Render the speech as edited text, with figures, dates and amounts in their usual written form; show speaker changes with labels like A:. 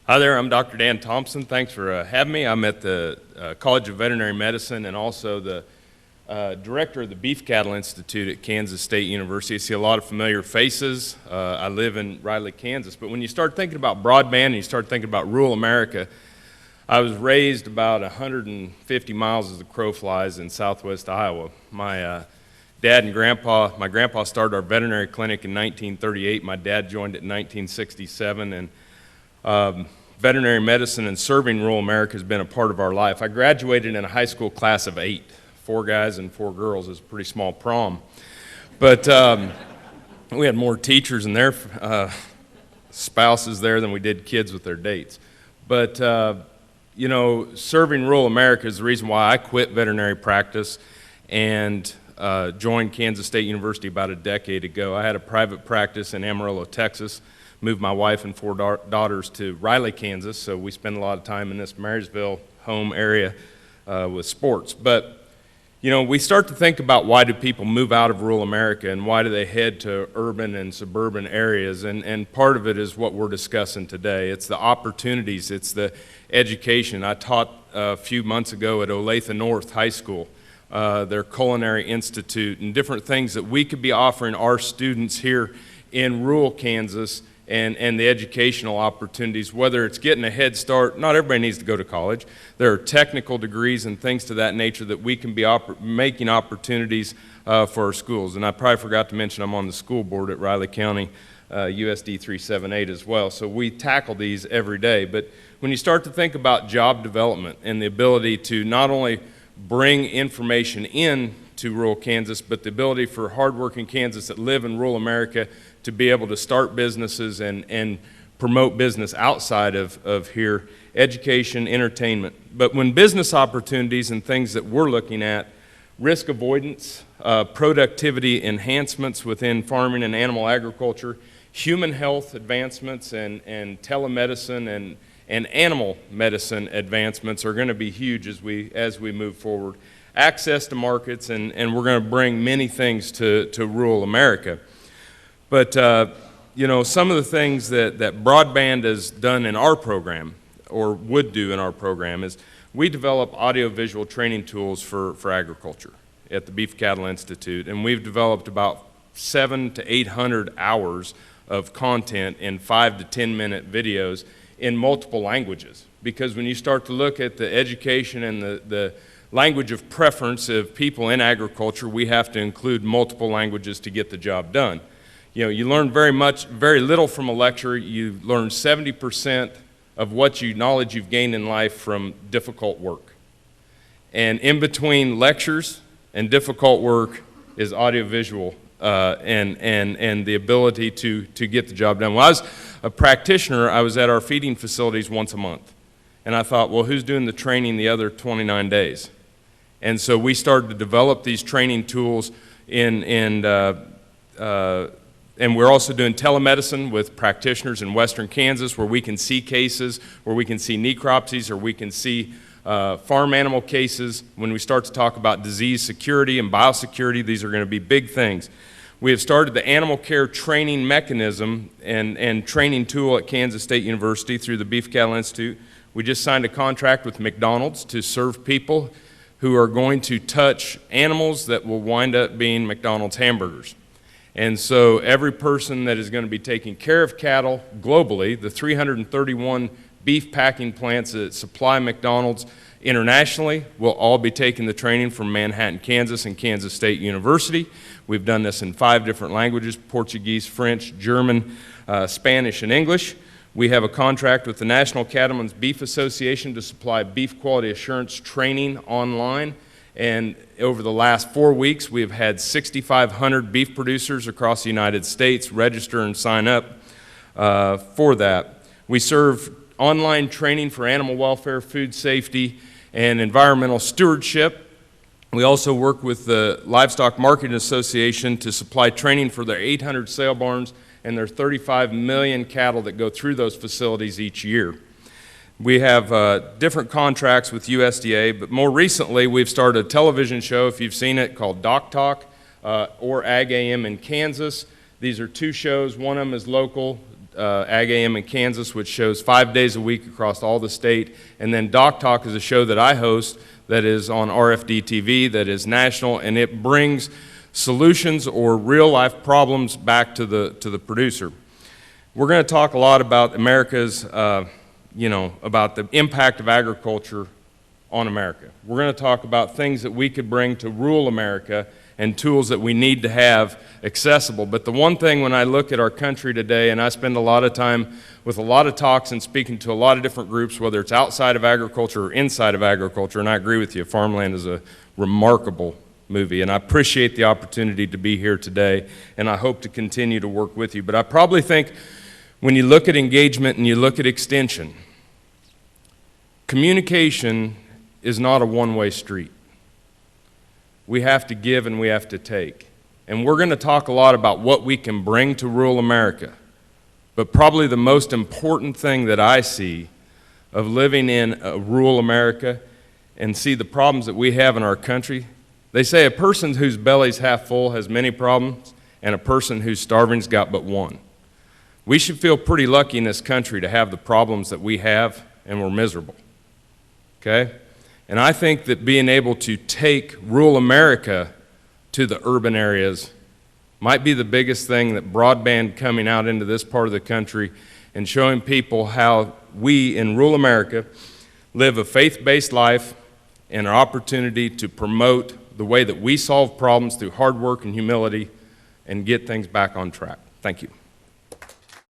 A: Hi there, I'm Dr. Dan Thomson. Thanks for having me. I'm at the College of Veterinary Medicine and also the director of the Beef Cattle Institute at Kansas State University. I see a lot of familiar faces. I live in Riley, Kansas. But when you start thinking about broadband and you start thinking about rural America, I was raised about 150 miles as the crow flies in southwest Iowa. My dad and grandpa, my grandpa started our veterinary clinic in 1938. My dad joined it in 1967. And veterinary medicine and serving rural America has been a part of our life. I graduated in a high school class of 8, 4 guys and 4 girls. It was a pretty small prom. But we had more teachers and their spouses there than we did kids with their dates. But, you know, serving rural America is the reason why I quit veterinary practice and joined Kansas State University about a decade ago. I had a private practice in Amarillo, Texas. Moved my wife and 4 daughters to Riley, Kansas, so we spend a lot of time in this Marysville home area with sports. But, you know, we start to think about why do people move out of rural America and why do they head to urban and suburban areas, and part of it is what we're discussing today. It's the opportunities, it's the education. I taught a few months ago at Olathe North High School, their Culinary Institute, and different things that we could be offering our students here in rural Kansas and the educational opportunities, whether it's getting a head start. Not everybody needs to go to college. There are technical degrees and things to that nature that we can be making opportunities for our schools. And I probably forgot to mention I'm on the school board at Riley County, USD 378 as well. So we tackle these every day. But when you start to think about job development and the ability to not only bring information in to rural Kansas, but the ability for hardworking Kansas that live in rural America to be able to start businesses and promote business outside of here, education, entertainment. But when business opportunities and things that we're looking at, risk avoidance, productivity enhancements within farming and animal agriculture, human health advancements and telemedicine and animal medicine advancements are going to be huge as we move forward. Access to markets, and we're going to bring many things to rural America. But, you know, some of the things that Broadband has done in our program, or would do in our program, is we develop audiovisual training tools for agriculture at the Beef Cattle Institute, and we've developed about 700 to 800 hours of content in 5 to 10 minute videos in multiple languages. Because when you start to look at the education and the language of preference of people in agriculture, we have to include multiple languages to get the job done. You know, you learn very little from a lecture. You learn 70% of knowledge you've gained in life from difficult work. And in between lectures and difficult work is audiovisual and the ability to get the job done. When I was a practitioner, I was at our feeding facilities once a month. And I thought, well, who's doing the training the other 29 days? And so we started to develop these training tools and we're also doing telemedicine with practitioners in western Kansas where we can see cases, where we can see necropsies, or we can see farm animal cases. When we start to talk about disease security and biosecurity, these are going to be big things. We have started the animal care training mechanism and training tool at Kansas State University through the Beef Cattle Institute. We just signed a contract with McDonald's to serve people who are going to touch animals that will wind up being McDonald's hamburgers. And so every person that is going to be taking care of cattle globally, the 331 beef packing plants that supply McDonald's internationally will all be taking the training from Manhattan, Kansas and Kansas State University. We've done this in 5 different languages: Portuguese, French, German, Spanish, and English. We have a contract with the National Cattlemen's Beef Association to supply beef quality assurance training online. And over the last 4 weeks, we have had 6,500 beef producers across the United States register and sign up for that. We serve online training for animal welfare, food safety, and environmental stewardship. We also work with the Livestock Marketing Association to supply training for their 800 sale barns and their 35 million cattle that go through those facilities each year. We have different contracts with USDA, but more recently we've started a television show, if you've seen it, called Doc Talk or Ag AM in Kansas. These are 2 shows. One of them is local, Ag AM in Kansas, which shows 5 days a week across all the state. And then Doc Talk is a show that I host that is on RFD TV, that is national, and it brings solutions or real-life problems back to the producer. We're going to talk a lot about America's, about the impact of agriculture on America. We're going to talk about things that we could bring to rural America and tools that we need to have accessible. But the one thing when I look at our country today, and I spend a lot of time with a lot of talks and speaking to a lot of different groups, whether it's outside of agriculture or inside of agriculture, and I agree with you, Farmland is a remarkable movie, and I appreciate the opportunity to be here today, and I hope to continue to work with you. But I probably think when you look at engagement and you look at extension, communication is not a one-way street. We have to give and we have to take. And we're going to talk a lot about what we can bring to rural America. But probably the most important thing that I see of living in rural America and see the problems that we have in our country, they say a person whose belly's half full has many problems, and a person who's starving's got but one. We should feel pretty lucky in this country to have the problems that we have, and we're miserable. Okay? And I think that being able to take rural America to the urban areas might be the biggest thing, that broadband coming out into this part of the country and showing people how we in rural America live a faith-based life and an opportunity to promote the way that we solve problems through hard work and humility and get things back on track. Thank you.